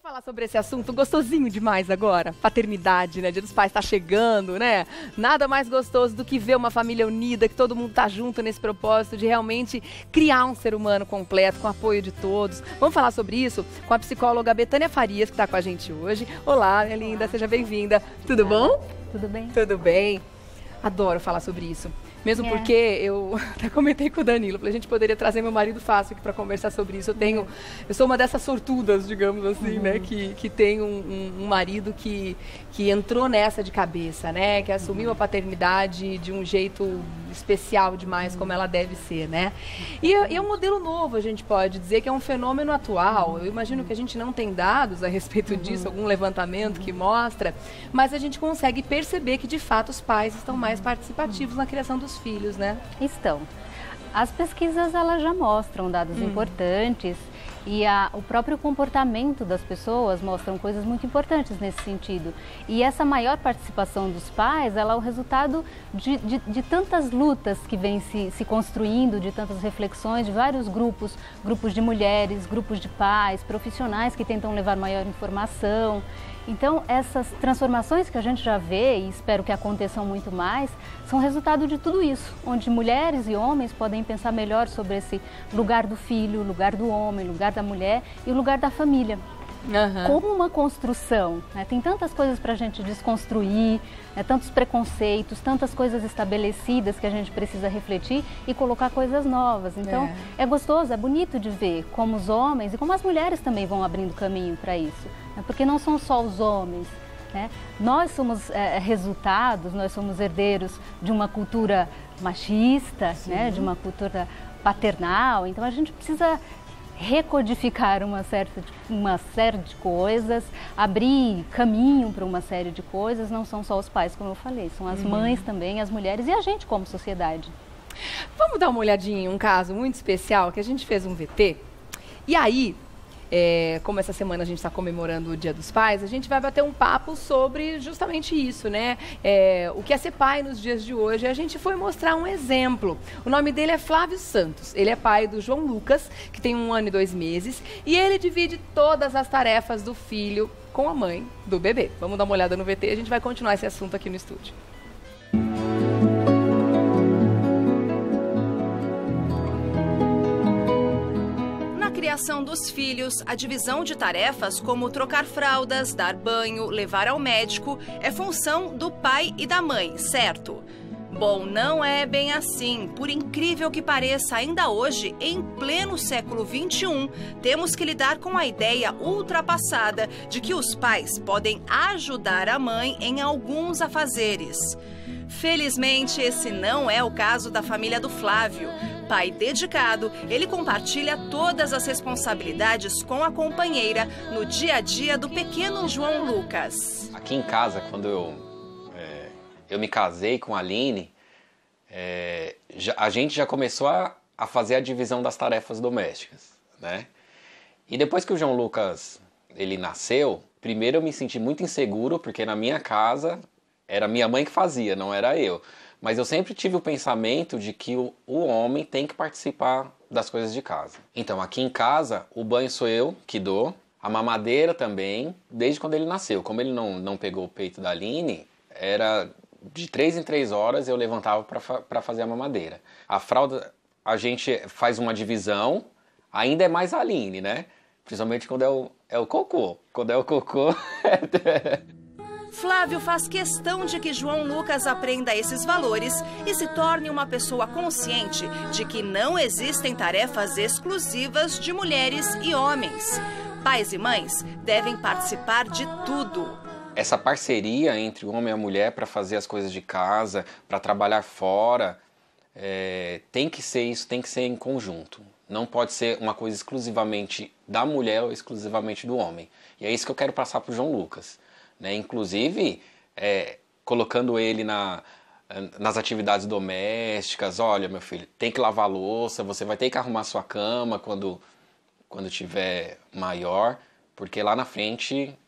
Falar sobre esse assunto gostosinho demais agora, paternidade, né? Dia dos Pais tá chegando, né? Nada mais gostoso do que ver uma família unida, que todo mundo tá junto nesse propósito de realmente criar um ser humano completo, com apoio de todos. Vamos falar sobre isso com a psicóloga Betânia Farias, que tá com a gente hoje. Olá, minha linda, seja bem-vinda. Tudo bom? Tudo bem? Tudo bem. Adoro falar sobre isso. Mesmo porque eu até comentei com o Danilo, falei, a gente poderia trazer meu marido fácil aqui para conversar sobre isso. Eu sou uma dessas sortudas, digamos assim, né, que tem um marido que entrou nessa de cabeça, né, que assumiu a paternidade de um jeito especial demais, como ela deve ser, né. E é um modelo novo, a gente pode dizer que é um fenômeno atual. Eu imagino que a gente não tem dados a respeito disso, algum levantamento que mostra, mas a gente consegue perceber que de fato os pais estão mais participativos na criação dos filhos, né? Estão. As pesquisas elas já mostram dados importantes e o próprio comportamento das pessoas mostram coisas muito importantes nesse sentido. E essa maior participação dos pais, ela é o resultado de tantas lutas que vêm se construindo, de tantas reflexões, de vários grupos de mulheres, grupos de pais, profissionais que tentam levar maior informação. Então, essas transformações que a gente já vê, e espero que aconteçam muito mais, são resultado de tudo isso, onde mulheres e homens podem pensar melhor sobre esse lugar do filho, lugar do homem, lugar da mulher e o lugar da família. Como uma construção, né? Tem tantas coisas para a gente desconstruir, né? Tantos preconceitos, tantas coisas estabelecidas que a gente precisa refletir e colocar coisas novas. Então, é gostoso, é bonito de ver como os homens e como as mulheres também vão abrindo caminho para isso, né? Porque não são só os homens, né? Nós somos resultados, nós somos herdeiros de uma cultura machista, né? De uma cultura paternal, então a gente precisa recodificar uma série de coisas, abrir caminho para uma série de coisas. Não são só os pais, como eu falei, são as mães também, as mulheres e a gente como sociedade. Vamos dar uma olhadinha em um caso muito especial que a gente fez um VT e aí, como essa semana a gente está comemorando o Dia dos Pais, a gente vai bater um papo sobre justamente isso, né? O que é ser pai nos dias de hoje. A gente foi mostrar um exemplo. O nome dele é Flávio Santos. Ele é pai do João Lucas, que tem 1 ano e 2 meses, e ele divide todas as tarefas do filho com a mãe do bebê. Vamos dar uma olhada no VT e a gente vai continuar esse assunto aqui no estúdio. Criação dos filhos, a divisão de tarefas como trocar fraldas, dar banho, levar ao médico, é função do pai e da mãe, certo? Bom, não é bem assim. Por incrível que pareça, ainda hoje, em pleno século XXI, temos que lidar com a ideia ultrapassada de que os pais podem ajudar a mãe em alguns afazeres. Felizmente, esse não é o caso da família do Flávio. Pai dedicado, ele compartilha todas as responsabilidades com a companheira no dia a dia do pequeno João Lucas. Aqui em casa, quando eu me casei com a Aline, a gente já começou a fazer a divisão das tarefas domésticas, né? E depois que o João Lucas ele nasceu, primeiro eu me senti muito inseguro, porque na minha casa era minha mãe que fazia, não era eu. Mas eu sempre tive o pensamento de que o homem tem que participar das coisas de casa. Então, aqui em casa, o banho sou eu que dou, a mamadeira também, desde quando ele nasceu. Como ele não pegou o peito da Aline, era de 3 em 3 horas eu levantava para fazer a mamadeira. A fralda, a gente faz uma divisão, ainda é mais a Aline, né? Principalmente quando é o cocô. Quando é o cocô... Flávio faz questão de que João Lucas aprenda esses valores e se torne uma pessoa consciente de que não existem tarefas exclusivas de mulheres e homens. Pais e mães devem participar de tudo. Essa parceria entre o homem e a mulher para fazer as coisas de casa, para trabalhar fora, tem que ser isso, tem que ser em conjunto. Não pode ser uma coisa exclusivamente da mulher ou exclusivamente do homem. E é isso que eu quero passar para o João Lucas. Né? Inclusive, colocando ele nas atividades domésticas. Olha, meu filho, tem que lavar a louça, você vai ter que arrumar sua cama quando tiver maior, porque lá na frente,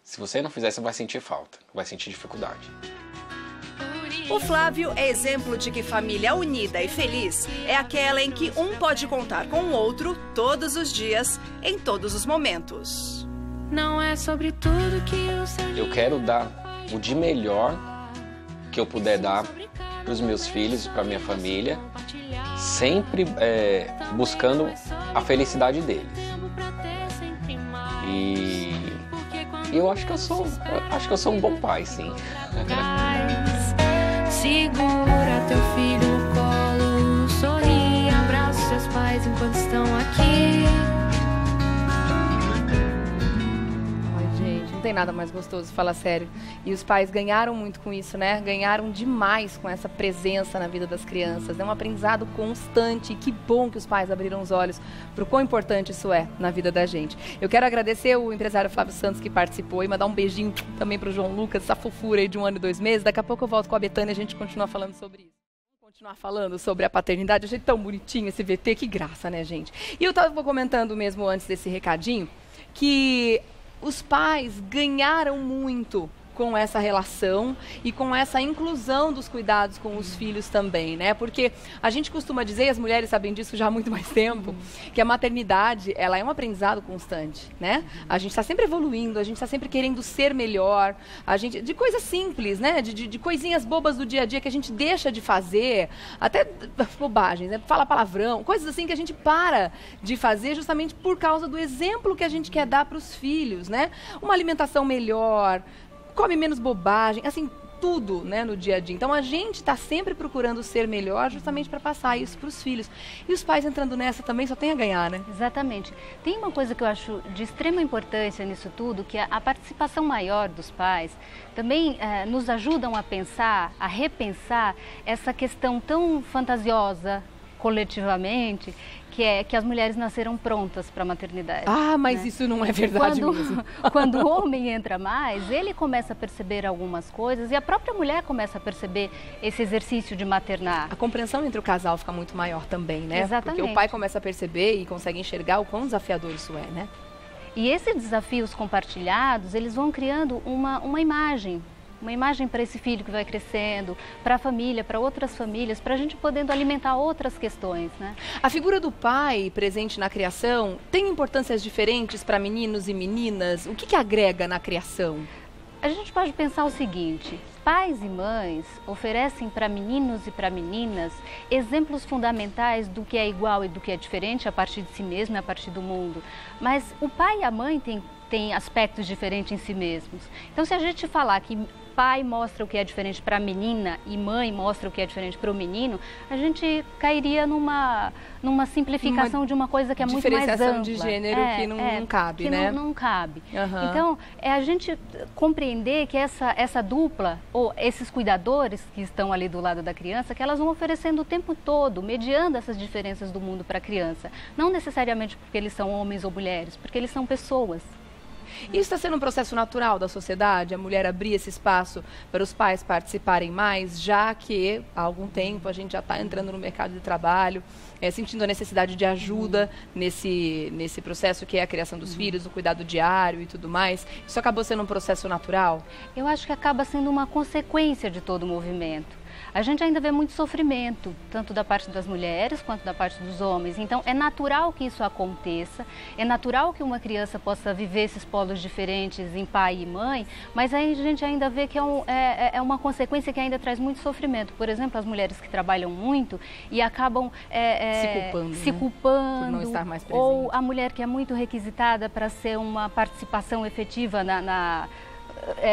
se você não fizer, você vai sentir falta, vai sentir dificuldade. O Flávio é exemplo de que família unida e feliz é aquela em que um pode contar com o outro todos os dias, em todos os momentos. Não é sobre tudo que o seu... Eu quero dar o de melhor que eu puder dar para os meus filhos, para minha família, sempre buscando a felicidade deles. E eu acho que eu sou um bom pai, sim. Segura teu filho no colo, sorri, abraça seus pais enquanto estão aqui. Não tem nada mais gostoso, fala sério. E os pais ganharam muito com isso, né? Ganharam demais com essa presença na vida das crianças. É um aprendizado constante. E que bom que os pais abriram os olhos para o quão importante isso é na vida da gente. Eu quero agradecer o empresário Flávio Santos que participou e mandar um beijinho também para o João Lucas, essa fofura aí de 1 ano e 2 meses. Daqui a pouco eu volto com a Betânia e a gente continua falando sobre isso. Continuar falando sobre a paternidade. Eu achei tão bonitinho esse VT, que graça, né, gente? E eu estava comentando mesmo antes desse recadinho que os pais ganharam muito com essa relação e com essa inclusão dos cuidados com os filhos também, né? Porque a gente costuma dizer, e as mulheres sabem disso já há muito mais tempo, que a maternidade, ela é um aprendizado constante, né? A gente está sempre evoluindo, a gente está sempre querendo ser melhor, de coisas simples, né? De coisinhas bobas do dia a dia que a gente deixa de fazer, até bobagens, né? Fala palavrão, coisas assim que a gente para de fazer justamente por causa do exemplo que a gente quer dar para os filhos, né? Uma alimentação melhor, come menos bobagem, assim, tudo, né, no dia a dia. Então, a gente está sempre procurando ser melhor justamente para passar isso para os filhos. E os pais entrando nessa também só tem a ganhar, né? Exatamente. Tem uma coisa que eu acho de extrema importância nisso tudo, que é a participação maior dos pais também nos ajudam a pensar, a repensar essa questão tão fantasiosa coletivamente, que é que as mulheres nasceram prontas para a maternidade. Ah, mas né? Isso não é verdade mesmo. Quando o homem entra mais, ele começa a perceber algumas coisas e a própria mulher começa a perceber esse exercício de maternar. A compreensão entre o casal fica muito maior também, né? Exatamente. Porque o pai começa a perceber e consegue enxergar o quão desafiador isso é, né? E esses desafios compartilhados, eles vão criando uma imagem para esse filho que vai crescendo, para a família, para outras famílias, para a gente podendo alimentar outras questões, né? A figura do pai presente na criação tem importâncias diferentes para meninos e meninas? O que agrega na criação? A gente pode pensar o seguinte: pais e mães oferecem para meninos e para meninas exemplos fundamentais do que é igual e do que é diferente a partir de si mesmo e a partir do mundo. Mas o pai e a mãe têm aspectos diferentes em si mesmos. Então, se a gente falar que pai mostra o que é diferente para a menina e mãe mostra o que é diferente para o menino, a gente cairia numa simplificação de uma coisa que é muito mais ampla. Diferenciação de gênero que não cabe, né? Não cabe. Uhum. Então, é a gente compreender que essa dupla, ou esses cuidadores que estão ali do lado da criança, que elas vão oferecendo o tempo todo, mediando essas diferenças do mundo para a criança. Não necessariamente porque eles são homens ou mulheres, porque eles são pessoas. Isso está sendo um processo natural da sociedade, a mulher abrir esse espaço para os pais participarem mais, já que há algum tempo a gente já está entrando no mercado de trabalho, sentindo a necessidade de ajuda nesse processo que é a criação dos filhos, o cuidado diário e tudo mais. Isso acabou sendo um processo natural? Eu acho que acaba sendo uma consequência de todo o movimento. A gente ainda vê muito sofrimento, tanto da parte das mulheres quanto da parte dos homens. Então, é natural que isso aconteça, é natural que uma criança possa viver esses polos diferentes em pai e mãe, mas aí a gente ainda vê que é uma consequência que ainda traz muito sofrimento. Por exemplo, as mulheres que trabalham muito e acabam se culpando, por não estar mais presente. Ou a mulher que é muito requisitada para ser uma participação efetiva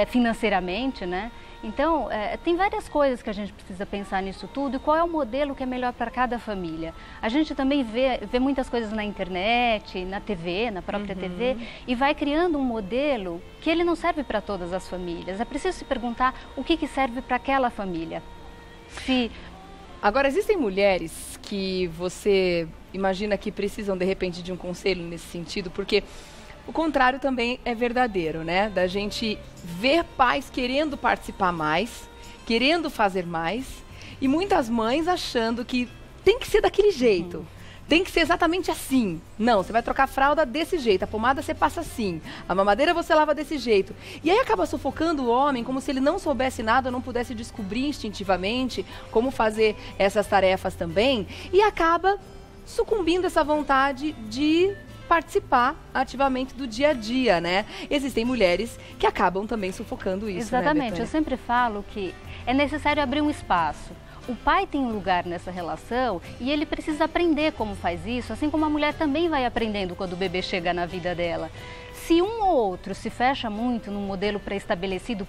financeiramente, né? Então, tem várias coisas que a gente precisa pensar nisso tudo e qual é o modelo que é melhor para cada família. A gente também vê muitas coisas na internet, na TV, na própria TV, e vai criando um modelo que ele não serve para todas as famílias. É preciso se perguntar o que serve para aquela família. Agora, existem mulheres que você imagina que precisam, de repente, de um conselho nesse sentido, porque o contrário também é verdadeiro, né? Da gente ver pais querendo participar mais, querendo fazer mais, e muitas mães achando que tem que ser daquele jeito. tem que ser exatamente assim. Não, você vai trocar a fralda desse jeito, a pomada você passa assim, a mamadeira você lava desse jeito. E aí acaba sufocando o homem como se ele não soubesse nada, não pudesse descobrir instintivamente como fazer essas tarefas também, e acaba sucumbindo essa vontade de participar ativamente do dia a dia, né? Existem mulheres que acabam também sufocando isso, Exatamente, né, eu sempre falo que é necessário abrir um espaço. O pai tem um lugar nessa relação e ele precisa aprender como faz isso, assim como a mulher também vai aprendendo quando o bebê chega na vida dela. Se um ou outro se fecha muito num modelo pré-estabelecido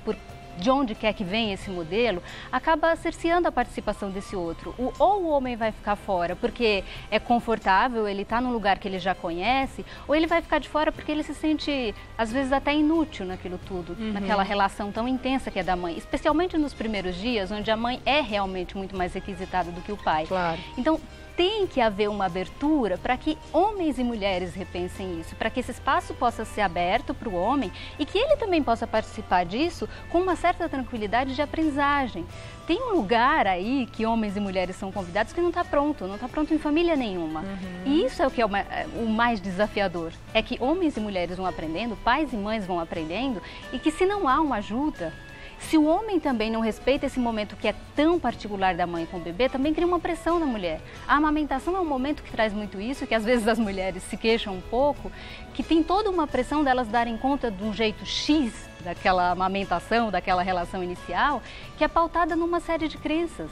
de onde quer que venha esse modelo, acaba cerceando a participação desse outro. Ou o homem vai ficar fora porque é confortável, ele está num lugar que ele já conhece, ou ele vai ficar de fora porque ele se sente, às vezes, até inútil naquilo tudo, naquela relação tão intensa que é da mãe, especialmente nos primeiros dias, onde a mãe é realmente muito mais requisitada do que o pai. Claro. Então, tem que haver uma abertura para que homens e mulheres repensem isso, para que esse espaço possa ser aberto para o homem e que ele também possa participar disso com uma certa tranquilidade de aprendizagem. Tem um lugar aí que homens e mulheres são convidados que não está pronto em família nenhuma. E isso é o que é o mais desafiador, é que homens e mulheres vão aprendendo, pais e mães vão aprendendo, e que se não há uma ajuda, se o homem também não respeita esse momento que é tão particular da mãe com o bebê, também cria uma pressão na mulher. A amamentação é um momento que traz muito isso, que às vezes as mulheres se queixam um pouco, que tem toda uma pressão delas darem conta de um jeito X daquela amamentação, daquela relação inicial, que é pautada numa série de crenças.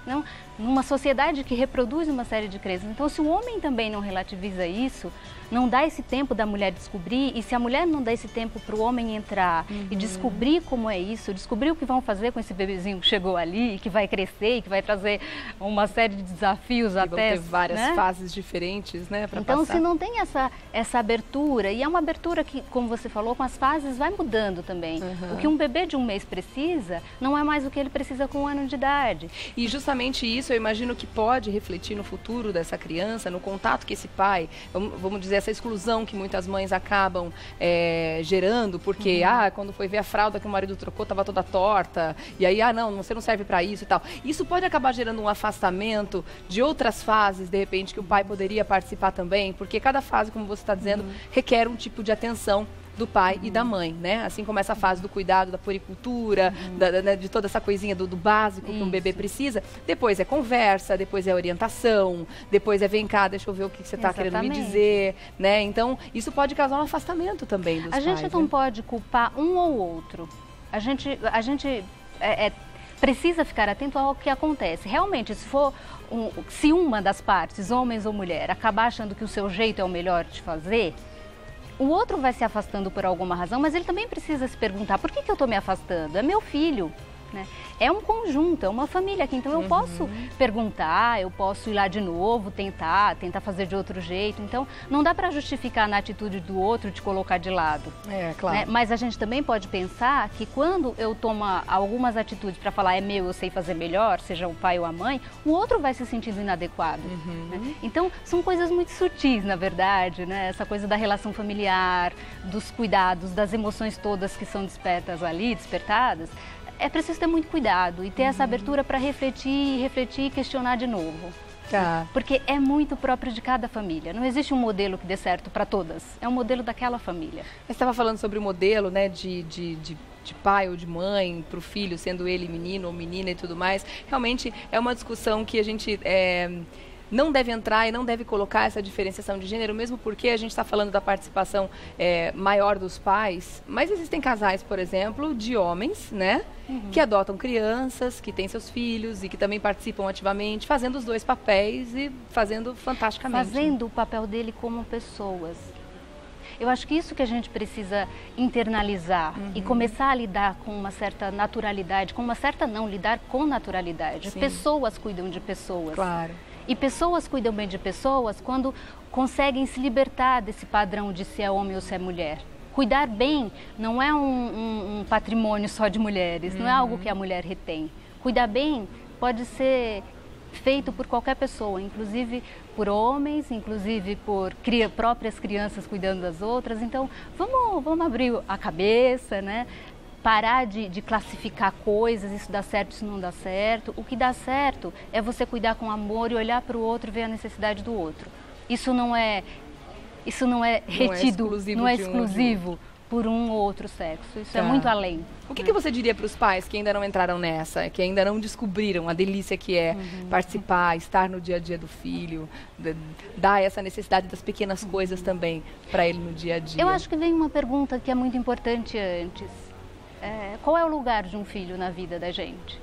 Não? Numa sociedade que reproduz uma série de crenças. Então, se o homem também não relativiza isso, não dá esse tempo da mulher descobrir, e se a mulher não dá esse tempo para o homem entrar e descobrir como é isso, descobrir o que vão fazer com esse bebezinho que chegou ali, que vai crescer e que vai trazer uma série de desafios até... Vão ter várias fases diferentes, né, para então, passar. se não tem essa abertura, e é uma abertura que, como você falou, com as fases vai mudando também. O que um bebê de 1 mês precisa, não é mais o que ele precisa com 1 ano de idade. E justamente isso eu imagino que pode refletir no futuro dessa criança, no contato que esse pai, vamos dizer, essa exclusão que muitas mães acabam gerando, porque quando foi ver a fralda que o marido trocou estava toda torta, e aí, não, você não serve para isso e tal. Isso pode acabar gerando um afastamento de outras fases, de repente, que o pai poderia participar também, porque cada fase, como você está dizendo, requer um tipo de atenção do pai e da mãe, né? Assim como essa fase do cuidado, da puericultura, de toda essa coisinha do básico que um bebê precisa. Depois é conversa, depois é orientação, depois é vem cá, deixa eu ver o que você está querendo me dizer, né? Então, isso pode causar um afastamento também dos pais. A gente não pode culpar um ou outro. A gente precisa ficar atento ao que acontece. Realmente, se uma das partes, homens ou mulher, acabar achando que o seu jeito é o melhor de fazer, o outro vai se afastando por alguma razão, mas ele também precisa se perguntar, por que eu estou me afastando? É meu filho, né? É um conjunto, é uma família aqui, então eu posso perguntar, eu posso ir lá de novo, tentar fazer de outro jeito. Então, não dá para justificar na atitude do outro de colocar de lado. É, claro. Né? Mas a gente também pode pensar que quando eu tomo algumas atitudes para falar é meu, eu sei fazer melhor, seja o pai ou a mãe, o outro vai se sentindo inadequado. Né? Então, são coisas muito sutis, na verdade, né? Essa coisa da relação familiar, dos cuidados, das emoções todas que são despertadas. É preciso ter muito cuidado e ter essa abertura para refletir e questionar de novo. Tá. Porque é muito próprio de cada família. Não existe um modelo que dê certo para todas. É um modelo daquela família. Você estava falando sobre o modelo, né, de pai ou de mãe para o filho, sendo ele menino ou menina e tudo mais. Realmente é uma discussão que a gente... não deve entrar e não deve colocar essa diferenciação de gênero, mesmo porque a gente está falando da participação maior dos pais, mas existem casais, por exemplo, de homens, né, que adotam crianças, que têm seus filhos e que também participam ativamente, fazendo os dois papéis e fazendo fantasticamente. Fazendo o papel dele como pessoas. Eu acho que isso que a gente precisa internalizar e começar a lidar com uma certa naturalidade, lidar com naturalidade. Sim. Pessoas cuidam de pessoas. Claro. E pessoas cuidam bem de pessoas quando conseguem se libertar desse padrão de se é homem ou se é mulher. Cuidar bem não é um patrimônio só de mulheres, não é algo que a mulher retém. Cuidar bem pode ser feito por qualquer pessoa, inclusive por homens, inclusive por próprias crianças cuidando das outras. Então, vamos abrir a cabeça, né? parar de classificar coisas, isso dá certo, isso não dá certo. O que dá certo é você cuidar com amor e olhar para o outro e ver a necessidade do outro. Isso não é retido, não é exclusivo por um ou outro sexo. Isso é muito além. O que você diria para os pais que ainda não entraram nessa, que ainda não descobriram a delícia que é participar, estar no dia a dia do filho, dar essa necessidade das pequenas coisas também para ele no dia a dia? Eu acho que vem uma pergunta que é muito importante antes. Qual é o lugar de um filho na vida da gente?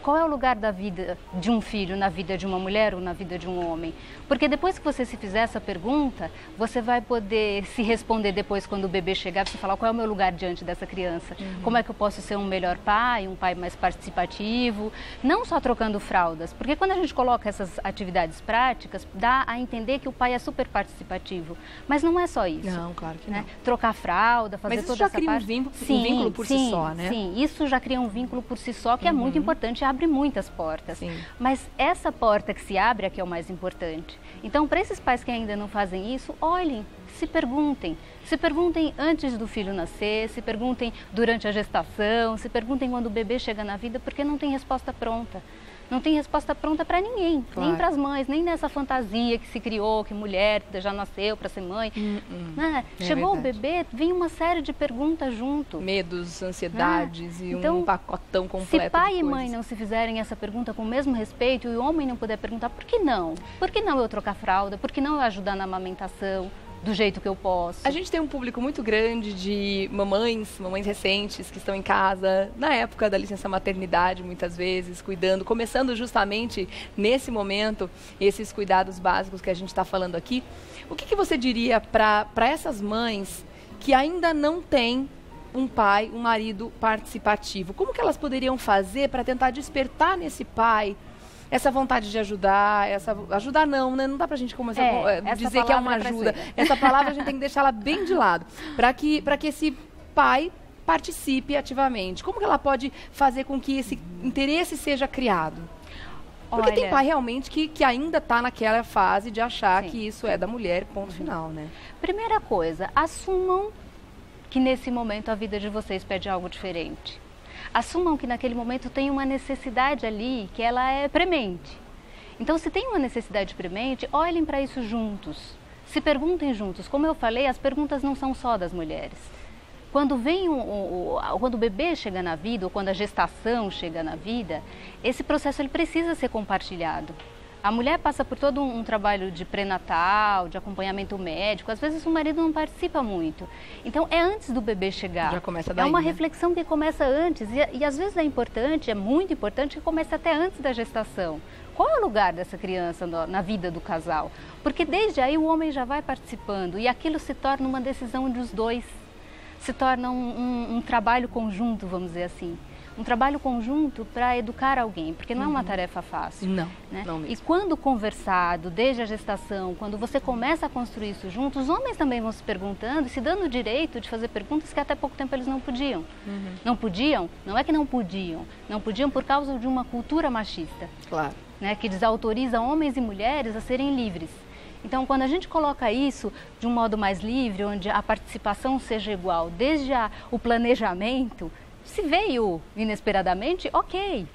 Qual é o lugar da vida de um filho na vida de uma mulher ou na vida de um homem? Porque depois que você se fizer essa pergunta, você vai poder se responder depois quando o bebê chegar, você falar qual é o meu lugar diante dessa criança? Como é que eu posso ser um melhor pai, um pai mais participativo? Não só trocando fraldas, porque quando a gente coloca essas atividades práticas, dá a entender que o pai é super participativo. Mas não é só isso. Não, claro que não. Trocar fralda, fazer toda essa parte. Mas isso já cria um vínculo por si só, né? Sim, isso já cria um vínculo por si só, que é muito importante, abre muitas portas. Sim. Mas essa porta que se abre é que é o mais importante. Então, para esses pais que ainda não fazem isso, olhem, se perguntem. Se perguntem antes do filho nascer, se perguntem durante a gestação, se perguntem quando o bebê chega na vida, porque não tem resposta pronta. Não tem resposta pronta para ninguém, claro. Nem para as mães, nem nessa fantasia que se criou, que mulher já nasceu para ser mãe. Né? Chegou verdade. o bebê, vem uma série de perguntas junto. Medos, ansiedades e então, um pacotão completo. Se pai de e mãe não se fizerem essa pergunta com o mesmo respeito e o homem não puder perguntar, por que não? Por que não eu trocar fralda? Por que não eu ajudar na amamentação? Do jeito que eu posso. A gente tem um público muito grande de mamães recentes que estão em casa, na época da licença maternidade, muitas vezes, cuidando, começando justamente nesse momento, esses cuidados básicos que a gente está falando aqui. O que você diria para essas mães que ainda não têm um pai, um marido participativo? Como que elas poderiam fazer para tentar despertar nesse pai essa vontade de ajudar, ajudar não, né? Não dá pra gente começar a dizer que é uma ajuda. Essa palavra a gente tem que deixar ela bem de lado, para que esse pai participe ativamente. Como que ela pode fazer com que esse interesse seja criado? Porque tem pai realmente que ainda está naquela fase de achar que isso é da mulher, ponto final, né? Primeira coisa, assumam que nesse momento a vida de vocês pede algo diferente. Assumam que naquele momento tem uma necessidade ali, que ela é premente. Então, se tem uma necessidade premente, olhem para isso juntos. Se perguntem juntos. Como eu falei, as perguntas não são só das mulheres. Quando quando o bebê chega na vida, ou quando a gestação chega na vida, esse processo ele precisa ser compartilhado. A mulher passa por todo um trabalho de pré-natal, de acompanhamento médico. Às vezes o marido não participa muito. Então é antes do bebê chegar. Já começa daí, é uma né? reflexão que começa antes. E às vezes é muito importante que comece até antes da gestação. Qual é o lugar dessa criança na vida do casal? Porque desde aí o homem já vai participando e aquilo se torna uma decisão dos dois. Se torna um trabalho conjunto, vamos dizer assim. Um trabalho conjunto para educar alguém, porque não é uma tarefa fácil. Não, né? não mesmo. E quando conversado, desde a gestação, quando você começa a construir isso junto, os homens também vão se perguntando e se dando o direito de fazer perguntas que até pouco tempo eles não podiam. Não podiam, não é que não podiam por causa de uma cultura machista. Claro. Né, que desautoriza homens e mulheres a serem livres. Então, quando a gente coloca isso de um modo mais livre, onde a participação seja igual, desde o planejamento, se veio inesperadamente, ok,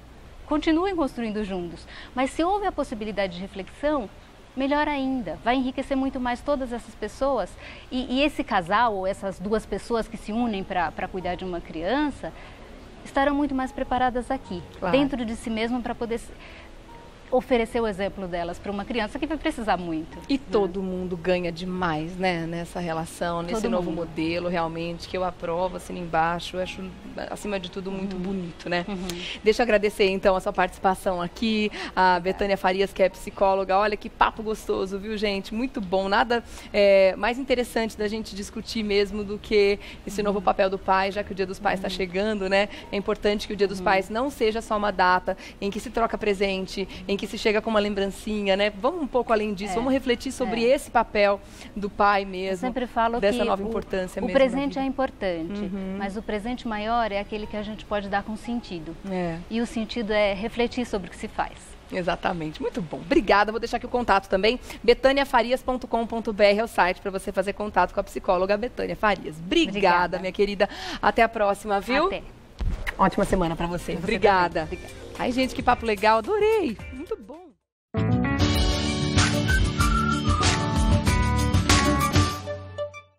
continuem construindo juntos. Mas se houve a possibilidade de reflexão, melhor ainda, vai enriquecer muito mais todas essas pessoas. E esse casal, ou essas duas pessoas que se unem para cuidar de uma criança, estarão muito mais preparadas aqui, claro, dentro de si mesmo, para poder oferecer o exemplo delas para uma criança que vai precisar muito. E todo mundo ganha demais, né, nessa relação, nesse novo modelo, realmente, que eu aprovo, assino embaixo, eu acho, acima de tudo, muito bonito, né? Deixa eu agradecer, então, a sua participação aqui, a Betânia Farias, que é psicóloga. Olha que papo gostoso, viu, gente? Muito bom. Nada mais interessante da gente discutir mesmo do que esse novo papel do pai, já que o Dia dos Pais está chegando, né? É importante que o Dia dos Pais não seja só uma data em que se troca presente, em que se chega com uma lembrancinha, né? Vamos um pouco além disso, vamos refletir sobre esse papel do pai mesmo. Eu sempre falo dessa que nova importância o mesmo presente é importante, mas o presente maior é aquele que a gente pode dar com sentido. E o sentido é refletir sobre o que se faz. Exatamente, muito bom. Obrigada, vou deixar aqui o contato também. betaniafarias.com.br é o site para você fazer contato com a psicóloga Betânia Farias. Obrigada, minha querida. Até a próxima, viu? Até. Ótima semana para você. Obrigada. Ai, gente, que papo legal. Adorei. Muito bom.